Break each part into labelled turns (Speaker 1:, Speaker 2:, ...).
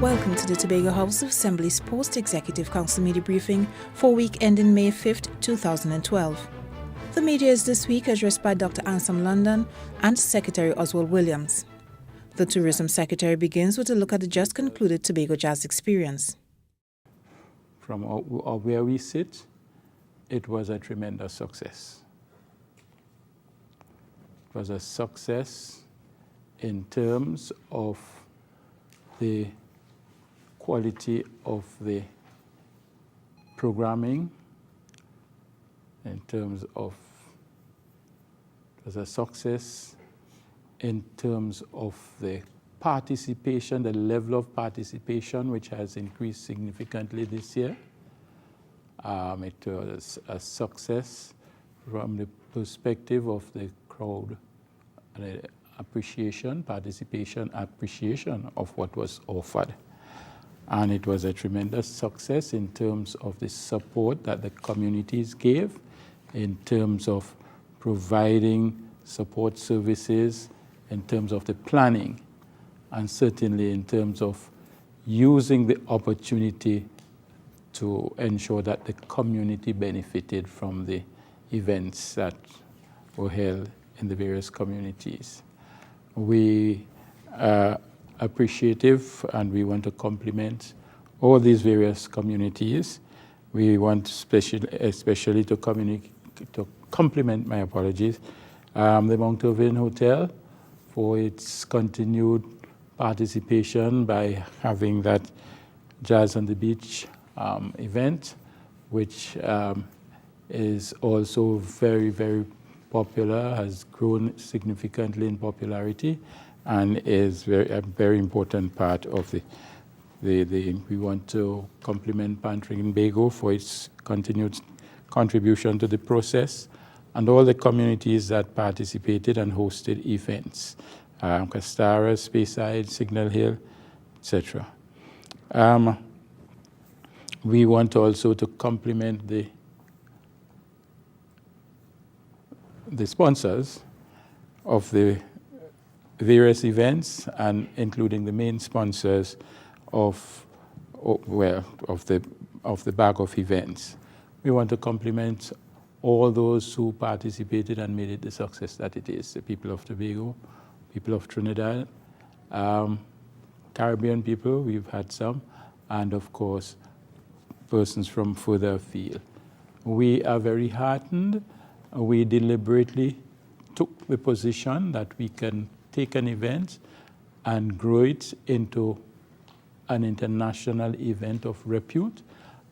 Speaker 1: Welcome to the Tobago House of Assembly's Post-Executive Council Media Briefing for week ending May 5th, 2012. The media is this week addressed by Dr. Anselm London and Secretary Oswald Williams. The Tourism Secretary begins with a look at the just concluded Tobago Jazz Experience.
Speaker 2: From where we sit, it was a tremendous success. It was a success in terms of the quality of the programming, in terms of, it was a success in terms of the participation, the level of participation, which has increased significantly this year. It was a success from the perspective of the crowd, the participation appreciation of what was offered. And it was a tremendous success in terms of the support that the communities gave, in terms of providing support services, in terms of the planning, and certainly in terms of using the opportunity to ensure that the community benefited from the events that were held in the various communities. We are appreciative and we want to compliment all these various communities. We want especially to compliment, my apologies, the Mount Irving Hotel for its continued participation by having that Jazz on the Beach event, which is also very, very popular, has grown significantly in popularity, and is a very important part of we want to compliment Trinbago for its continued contribution to the process, and all the communities that participated and hosted events, Castara, Speyside, Signal Hill, etc. We want also to compliment the sponsors of the various events, and including the main sponsors of the bag of events. We want to compliment all those who participated and made it the success that it is: the people of Tobago, people of Trinidad, Caribbean people, we've had some, and of course, persons from further afield. We are very heartened. We deliberately took the position that we can take an event and grow it into an international event of repute.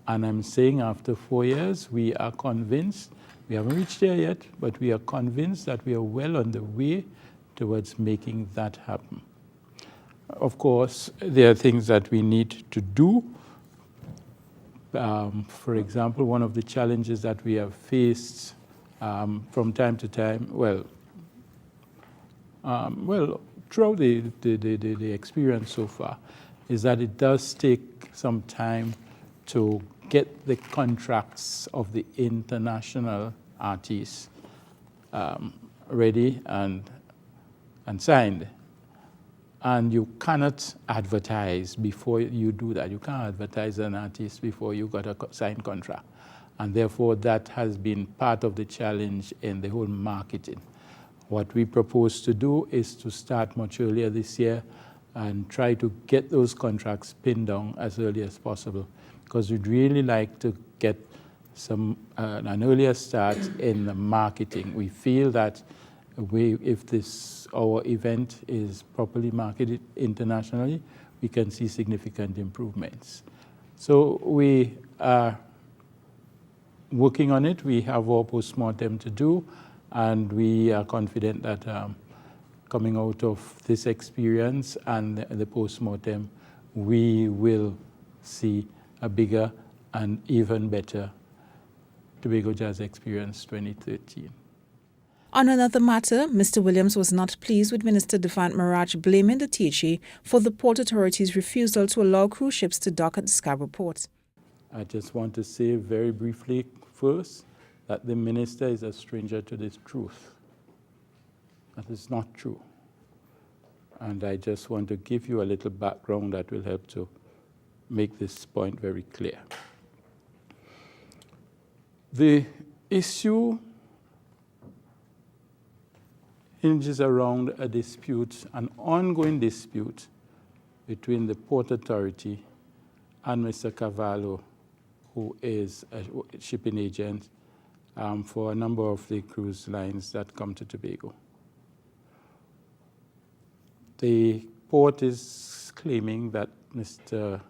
Speaker 2: And I'm saying after 4 years, we are convinced, we haven't reached there yet, but we are convinced that we are well on the way towards making that happen. Of course, there are things that we need to do. For example, one of the challenges that we have faced from time to time, throughout the experience so far, is that it does take some time to get the contracts of the international artists ready and signed. And you cannot advertise before you do that. You can't advertise an artist before you got a signed contract. And therefore, that has been part of the challenge in the whole marketing. What we propose to do is to start much earlier this year and try to get those contracts pinned down as early as possible, because we'd really like to get an earlier start in the marketing. We feel that if our event is properly marketed internationally, we can see significant improvements. So we are working on it. We have our post-mortem to do, and we are confident that coming out of this experience and the post-mortem, we will see a bigger and even better Tobago Jazz Experience 2013.
Speaker 1: On another matter, Mr. Williams was not pleased with Minister Devant Marach blaming the THA for the Port Authority's refusal to allow cruise ships to dock at the Scarborough Port.
Speaker 2: I just want to say very briefly first that the minister is a stranger to this truth. That is not true. And I just want to give you a little background that will help to make this point very clear. The issue hinges around a dispute, an ongoing dispute between the Port Authority and Mr. Cavallo, who is a shipping agent for a number of the cruise lines that come to Tobago. The port is claiming that Mr.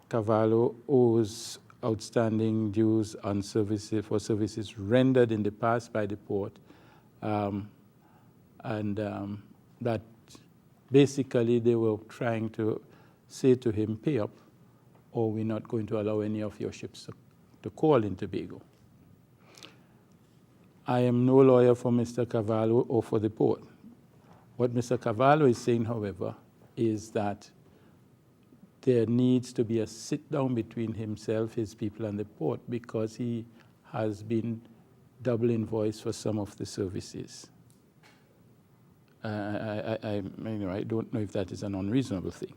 Speaker 2: Cavallo owes outstanding dues on services for services rendered in the past by the port, that basically they were trying to say to him, pay up, or we're not going to allow any of your ships to call in Tobago. I am no lawyer for Mr. Cavallo or for the port. What Mr. Cavallo is saying, however, is that there needs to be a sit-down between himself, his people, and the port, because he has been double invoiced for some of the services. I don't know if that is an unreasonable thing.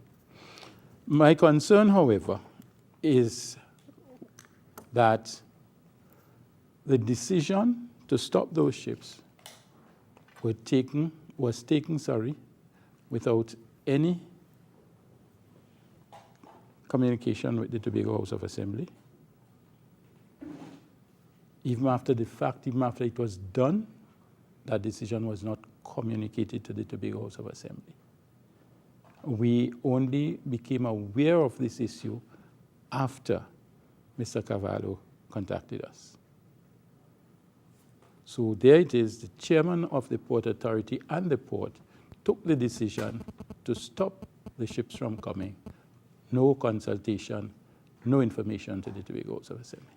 Speaker 2: My concern, however, is that the decision to stop those ships was taken without any communication with the Tobago House of Assembly. Even after the fact, even after it was done, that decision was not communicated to the Tobago House of Assembly. We only became aware of this issue after Mr. Cavallo contacted us. So there it is, the chairman of the Port Authority and the port took the decision to stop the ships from coming. No consultation, no information to the Tobago House of Assembly.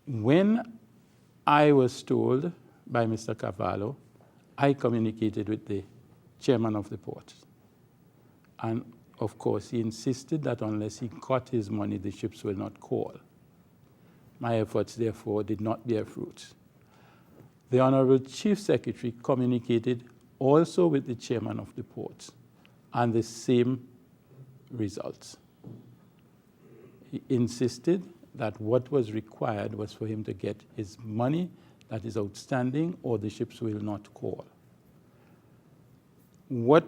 Speaker 2: When I was told by Mr. Cavallo, I communicated with the chairman of the port. And of course, he insisted that unless he got his money, the ships will not call. My efforts, therefore, did not bear fruit. The Honorable Chief Secretary communicated also with the chairman of the port, and the same results. He insisted that what was required was for him to get his money that is outstanding, or the ships will not call. How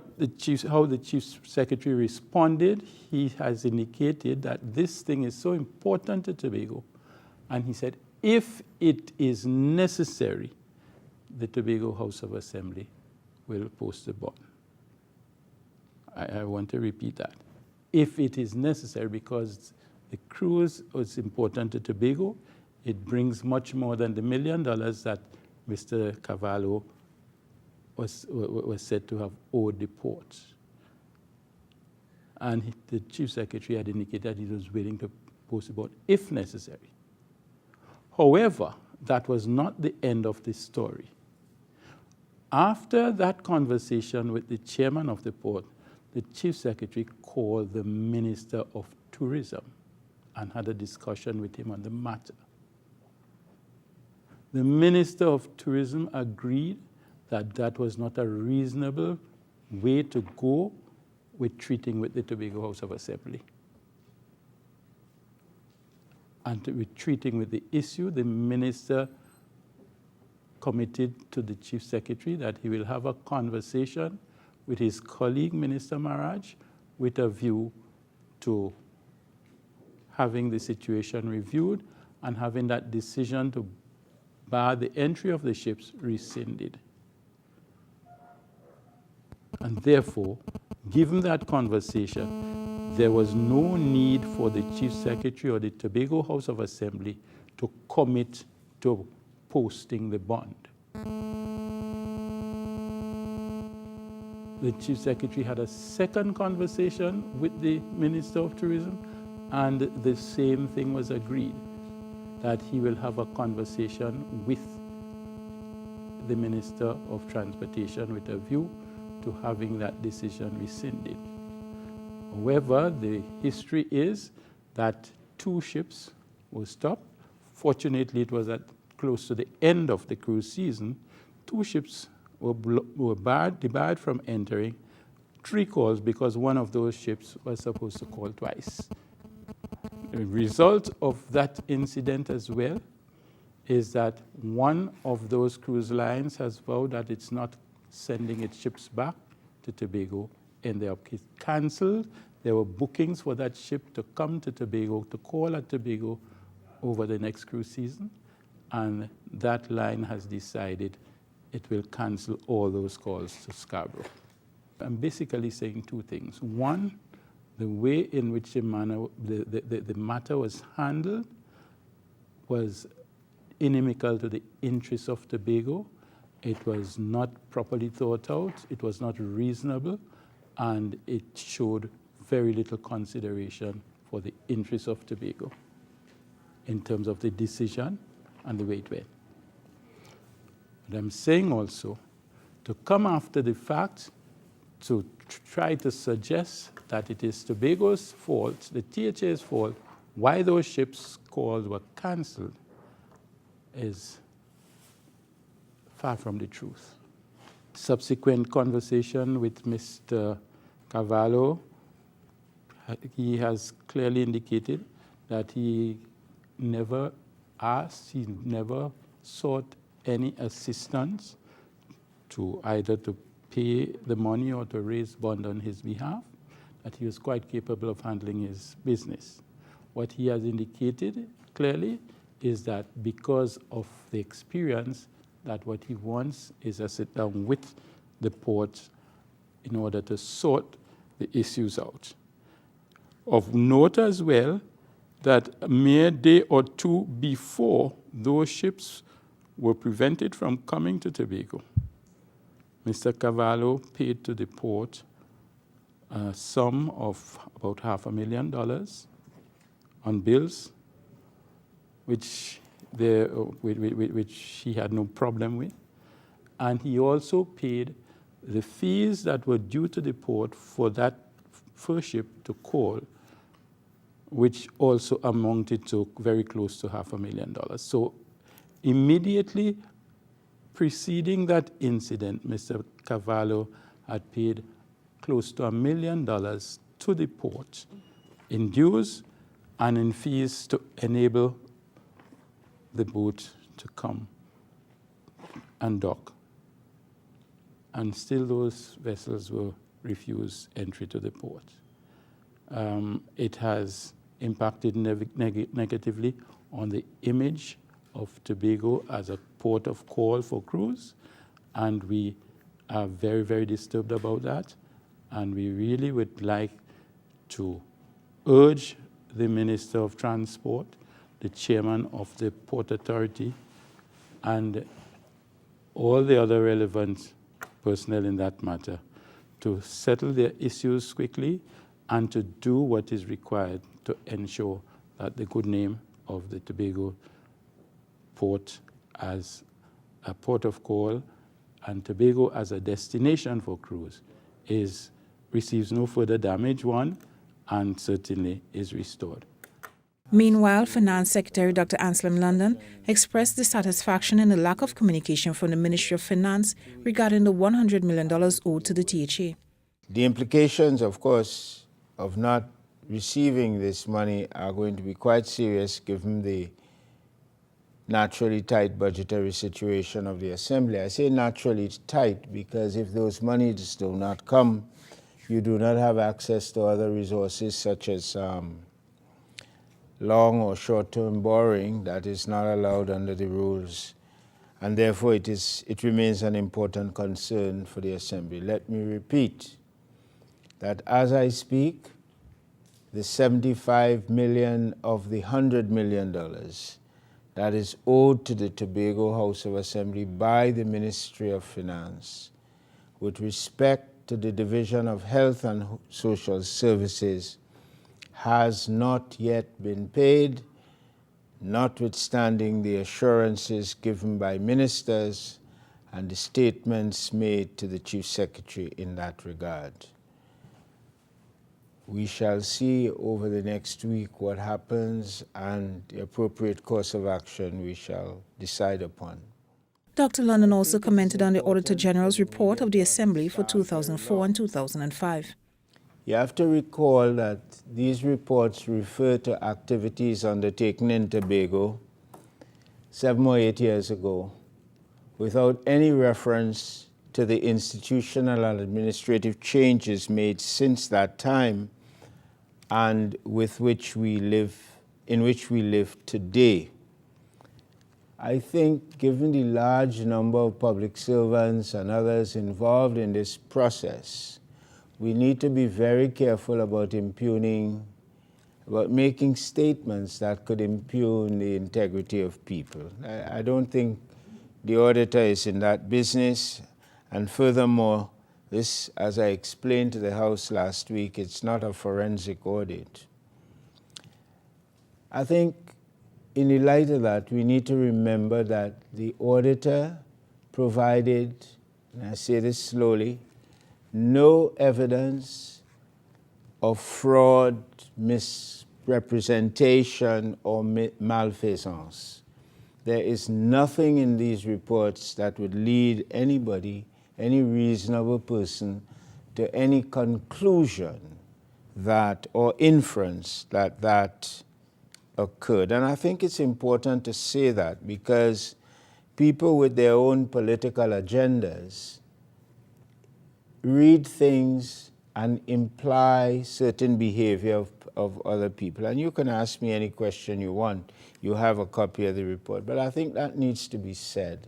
Speaker 2: the Chief Secretary responded, he has indicated that this thing is so important to Tobago, and he said, if it is necessary, the Tobago House of Assembly will post a bond. I want to repeat that. If it is necessary, because the cruise is important to Tobago, it brings much more than the $1 million that Mr. Cavallo was said to have owed the port. And the Chief Secretary had indicated that he was willing to post a bond if necessary. However, that was not the end of the story. After that conversation with the chairman of the port, the Chief Secretary called the Minister of Tourism and had a discussion with him on the matter. The Minister of Tourism agreed that that was not a reasonable way to go with treating with the Tobago House of Assembly. And with treating with the issue, the Minister committed to the Chief Secretary that he will have a conversation with his colleague, Minister Maraj, with a view to having the situation reviewed and having that decision to bar the entry of the ships rescinded. And therefore, given that conversation, there was no need for the Chief Secretary or the Tobago House of Assembly to commit to posting the bond. The Chief Secretary had a second conversation with the Minister of Tourism, and the same thing was agreed, that he will have a conversation with the Minister of Transportation with a view to having that decision rescinded. However, the history is that 2 ships were stopped. Fortunately, it was at close to the end of the cruise season. 2 ships were debarred from entering, 3 calls because one of those ships was supposed to call twice. The result of that incident as well is that one of those cruise lines has vowed that it's not sending its ships back to Tobago in the upkeep. Cancelled. There were bookings for that ship to come to Tobago, to call at Tobago over the next cruise season, and that line has decided it will cancel all those calls to Scarborough. I'm basically saying 2 things. One, the way in which the matter was handled was inimical to the interests of Tobago. It was not properly thought out, it was not reasonable, and it showed very little consideration for the interests of Tobago in terms of the decision and the way it went. But I'm saying also, to come after the fact, to try to suggest that it is Tobago's fault, the THA's fault, why those ships' calls were cancelled, is far from the truth. Subsequent conversation with Mr. Cavallo, he has clearly indicated that he never asked, he never sought any assistance to either to pay the money or to raise bond on his behalf, that he was quite capable of handling his business. What he has indicated clearly is that because of the experience, that what he wants is a sit down with the port in order to sort the issues out. Of note as well, that a mere day or 2 before those ships were prevented from coming to Tobago, Mr. Cavallo paid to the port a sum of about $500,000 on bills, which he had no problem with. And he also paid the fees that were due to the port for that first ship to call, which also amounted to very close to $500,000. So immediately preceding that incident, Mr. Cavallo had paid close to $1 million to the port in dues and in fees to enable the boat to come and dock. And still those vessels were refused entry to the port. It has impacted negatively on the image of Tobago as a port of call for cruise, and we are very, very disturbed about that. And we really would like to urge the Minister of Transport, the chairman of the Port Authority, and all the other relevant personnel in that matter to settle their issues quickly and to do what is required to ensure that the good name of the Tobago port as a port of call and Tobago as a destination for cruise receives no further damage, and certainly is restored.
Speaker 1: Meanwhile, Finance Secretary Dr. Anselm London expressed dissatisfaction in the lack of communication from the Ministry of Finance regarding the $100 million owed to the THA.
Speaker 3: The implications, of course, of not receiving this money are going to be quite serious given the naturally tight budgetary situation of the Assembly. I say naturally tight because if those monies do not come, you do not have access to other resources such as long or short-term borrowing that is not allowed under the rules, and therefore it remains an important concern for the Assembly. Let me repeat that as I speak, the $75 million of the $100 million that is owed to the Tobago House of Assembly by the Ministry of Finance with respect to the Division of Health and Social Services has not yet been paid, notwithstanding the assurances given by ministers and the statements made to the Chief Secretary in that regard. We shall see over the next week what happens, and the appropriate course of action we shall decide upon.
Speaker 1: Dr. London also commented on the Auditor General's report of the Assembly for 2004 and 2005.
Speaker 3: You have to recall that these reports refer to activities undertaken in Tobago 7 or 8 years ago without any reference to the institutional and administrative changes made since that time and in which we live today. I think given the large number of public servants and others involved in this process, we need to be very careful about making statements that could impugn the integrity of people. I don't think the auditor is in that business, and furthermore, this, as I explained to the House last week, it's not a forensic audit. I think in the light of that, we need to remember that the auditor provided, and I say this slowly, no evidence of fraud, misrepresentation, or malfeasance. There is nothing in these reports that would lead anybody, any reasonable person, to any conclusion that, or inference that occurred. And I think it's important to say that because people with their own political agendas read things and imply certain behavior of other people. And you can ask me any question you want. You have a copy of the report. But I think that needs to be said,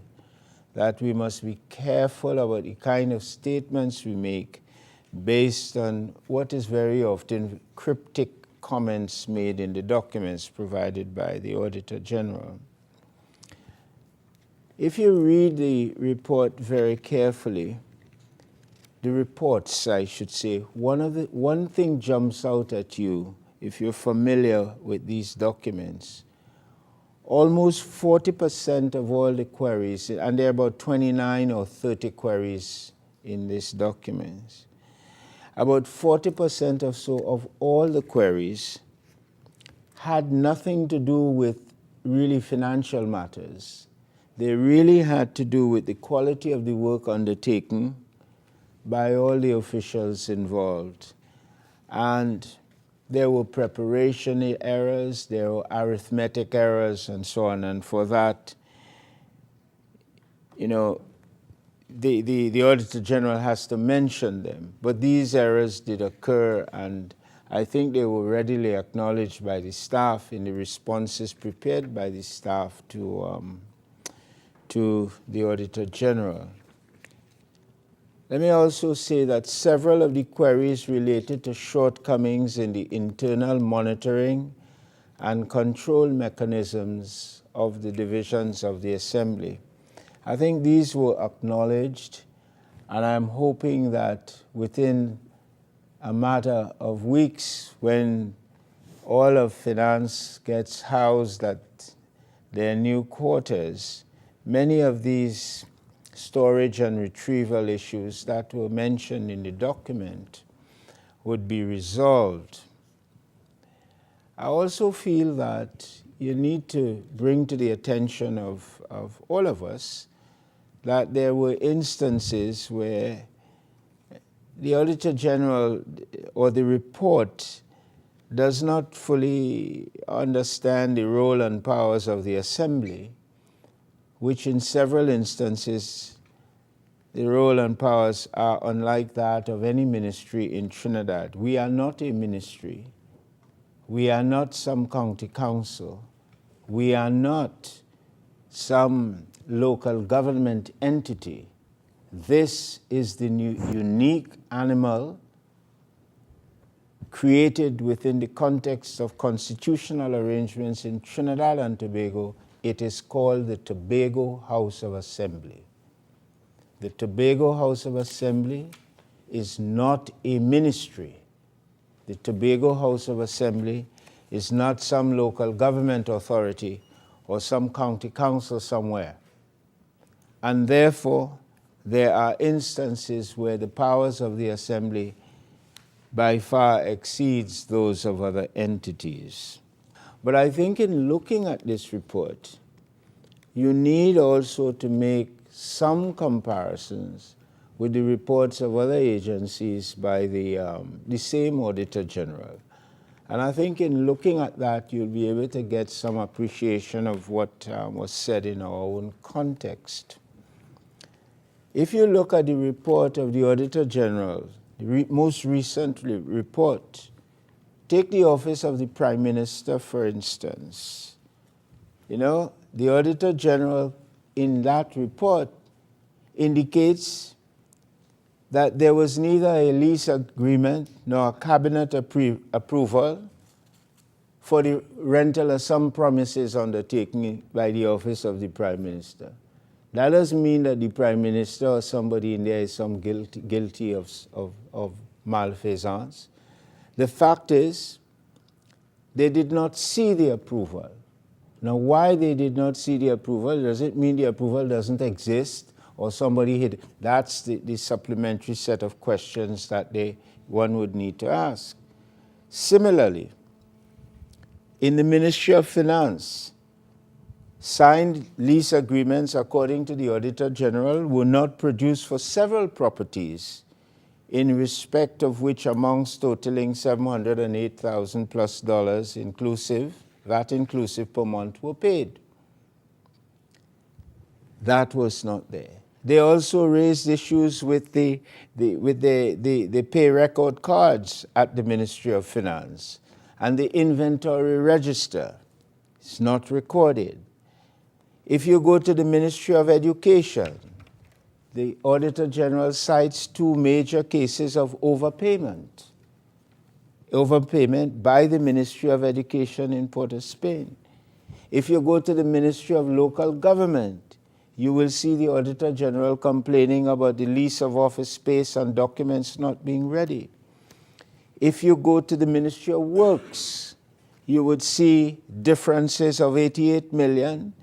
Speaker 3: that we must be careful about the kind of statements we make based on what is very often cryptic comments made in the documents provided by the Auditor General. If you read the report very carefully, the reports, I should say, one thing jumps out at you if you're familiar with these documents. Almost 40% of all the queries, and there are about 29 or 30 queries in these documents, about 40% or so of all the queries had nothing to do with really financial matters. They really had to do with the quality of the work undertaken by all the officials involved. And there were preparation errors, there were arithmetic errors, and so on. And for that, you know, the Auditor General has to mention them. But these errors did occur, and I think they were readily acknowledged by the staff in the responses prepared by the staff to the Auditor General. Let me also say that several of the queries related to shortcomings in the internal monitoring and control mechanisms of the divisions of the Assembly. I think these were acknowledged, and I'm hoping that within a matter of weeks, when all of finance gets housed at their new quarters, many of these storage and retrieval issues that were mentioned in the document would be resolved. I also feel that you need to bring to the attention of all of us that there were instances where the Auditor General or the report does not fully understand the role and powers of the Assembly, which in several instances, the role and powers are unlike that of any ministry in Trinidad. We are not a ministry. We are not some county council. We are not some local government entity. This is the unique animal created within the context of constitutional arrangements in Trinidad and Tobago. It is called the Tobago House of Assembly. The Tobago House of Assembly is not a ministry. The Tobago House of Assembly is not some local government authority or some county council somewhere. And therefore, there are instances where the powers of the Assembly by far exceeds those of other entities. But I think in looking at this report, you need also to make some comparisons with the reports of other agencies by the same Auditor General. And I think in looking at that, you'll be able to get some appreciation of what was said in our own context. If you look at the report of the Auditor General, the most recent report, take the Office of the Prime Minister, for instance. You know, the Auditor General in that report indicates that there was neither a lease agreement nor a cabinet approval for the rental of some promises undertaken by the Office of the Prime Minister. That doesn't mean that the Prime Minister or somebody in there is some guilty of malfeasance. The fact is, they did not see the approval. Now, why they did not see the approval, does it mean the approval doesn't exist or somebody hid? That's the supplementary set of questions that one would need to ask. Similarly, in the Ministry of Finance, signed lease agreements, according to the Auditor General, were not produced for several properties, in respect of which amounts totaling $708,000 plus inclusive, VAT inclusive per month, were paid. That was not there. They also raised issues with the pay record cards at the Ministry of Finance, and the inventory register is not recorded. If you go to the Ministry of Education, the Auditor General cites two major cases of overpayment by the Ministry of Education in Port-of-Spain. If you go to the Ministry of Local Government, you will see the Auditor General complaining about the lease of office space and documents not being ready. If you go to the Ministry of Works, you would see differences of $88 million,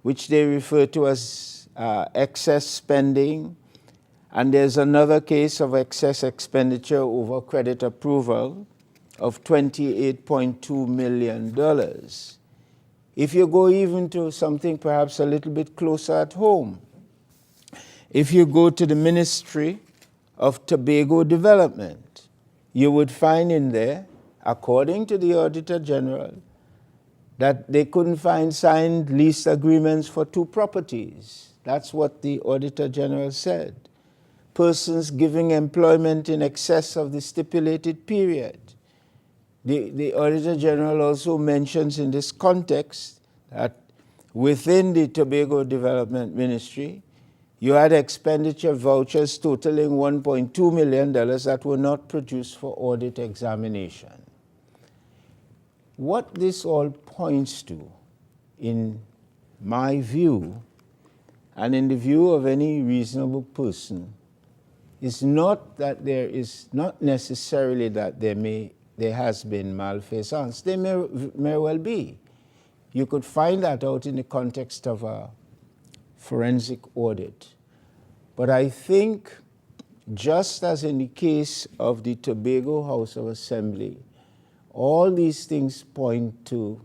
Speaker 3: which they refer to as excess spending, and there's another case of excess expenditure over credit approval of $28.2 million. If you go even to something perhaps a little bit closer at home, if you go to the Ministry of Tobago Development, you would find in there, according to the Auditor General, that they couldn't find signed lease agreements for two properties. That's what the Auditor General said. Persons giving employment in excess of the stipulated period. The Auditor General also mentions in this context that within the Tobago Development Ministry, you had expenditure vouchers totaling $1.2 million that were not produced for audit examination. What this all points to, in my view, and in the view of any reasonable person, is not that there is not necessarily that there has been malfeasance. There may well be. You could find that out in the context of a forensic audit. But I think, just as in the case of the Tobago House of Assembly, all these things point to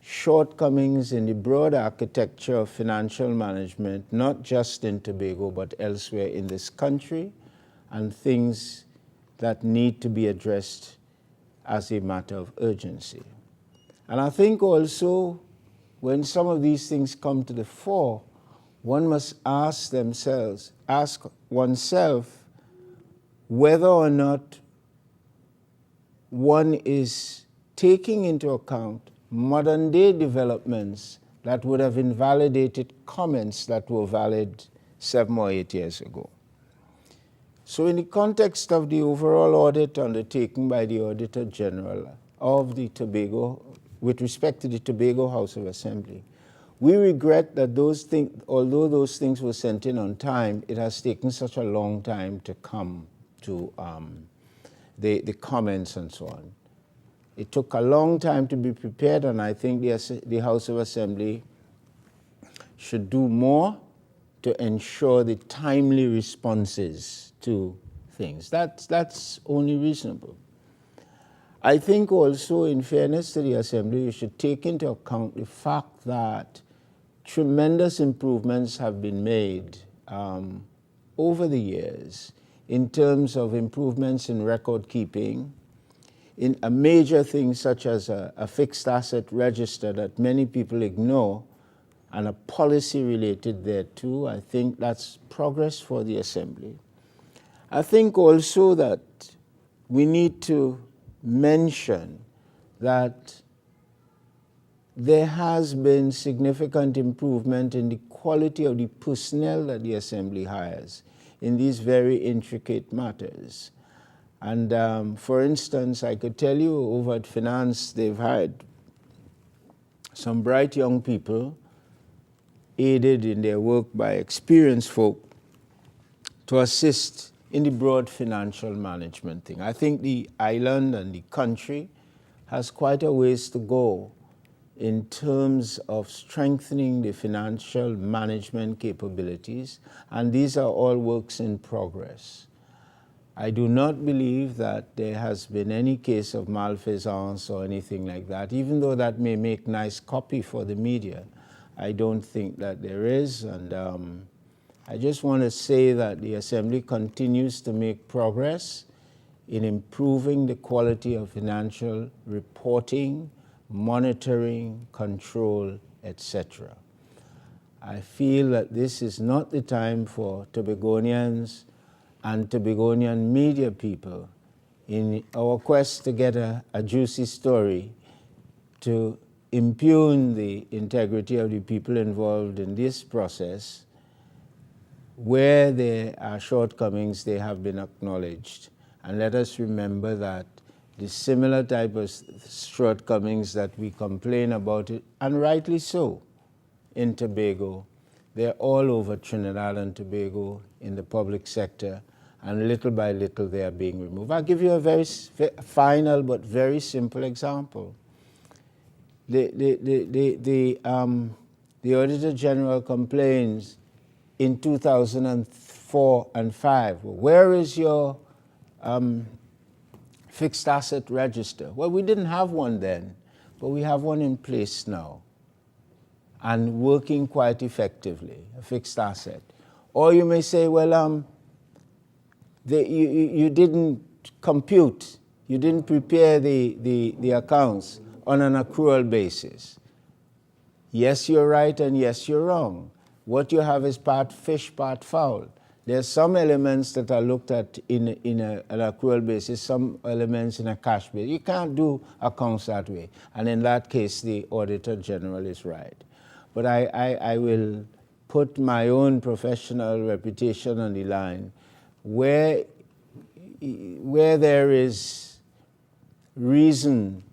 Speaker 3: shortcomings in the broad architecture of financial management, not just in Tobago, but elsewhere in this country, and things that need to be addressed as a matter of urgency. And I think also, when some of these things come to the fore, one must ask oneself whether or not one is taking into account modern day developments that would have invalidated comments that were valid 7 or 8 years ago. So in the context of the overall audit undertaken by the Auditor General of the Tobago, with respect to the Tobago House of Assembly, we regret that although those things were sent in on time, it has taken such a long time to come to the comments and so on. It took a long time to be prepared, and I think the House of Assembly should do more to ensure the timely responses to things. That's only reasonable. I think also, in fairness to the Assembly, you should take into account the fact that tremendous improvements have been made over the years in terms of improvements in record keeping, in a major thing such as a fixed asset register that many people ignore, and a policy related thereto. I think that's progress for the Assembly. I think also that we need to mention that there has been significant improvement in the quality of the personnel that the Assembly hires in these very intricate matters. And for instance, I could tell you over at Finance, they've hired some bright young people aided in their work by experienced folk to assist in the broad financial management thing. I think the island and the country has quite a ways to go in terms of strengthening the financial management capabilities, and these are all works in progress. I do not believe that there has been any case of malfeasance or anything like that, even though that may make nice copy for the media. I don't think that there is, and I just want to say that the Assembly continues to make progress in improving the quality of financial reporting, monitoring, control, etc. I feel that this is not the time for Tobagonians and Tobagonian media people in our quest to get a juicy story to impugn the integrity of the people involved in this process. Where there are shortcomings, they have been acknowledged. And let us remember that the similar type of shortcomings that we complain about, it, and rightly so, in Tobago, they're all over Trinidad and Tobago in the public sector, and little by little they are being removed. I'll give you a very final but very simple example. The Auditor General complains in 2004 and 5, where is your fixed asset register? Well, we didn't have one then, but we have one in place now and working quite effectively, a fixed asset. Or you may say, well, you didn't compute, you didn't prepare the accounts on an accrual basis. Yes, you're right, and yes, you're wrong. What you have is part fish, part fowl. There are some elements that are looked at in an accrual basis, some elements in a cash basis. You can't do accounts that way. And in that case, the Auditor General is right. But I will put my own professional reputation on the line. Where there is reason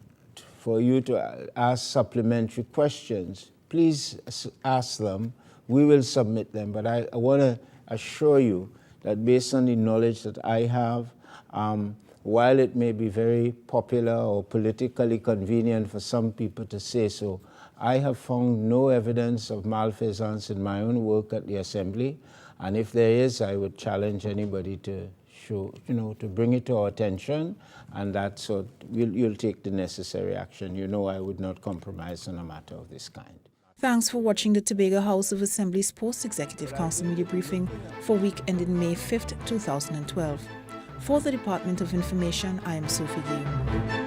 Speaker 3: for you to ask supplementary questions, please ask them. We will submit them, but I want to assure you that based on the knowledge that I have, while it may be very popular or politically convenient for some people to say so, I have found no evidence of malfeasance in my own work at the Assembly, and if there is, I would challenge anybody to show, to bring it to our attention, and that so you'll take the necessary action. You know I would not compromise on a matter of this kind.
Speaker 1: Thanks for watching the Tobago House of Assembly's Post-Executive Council Media Briefing for week ending May 5th, 2012. For the Department of Information, I am Sophie Gay.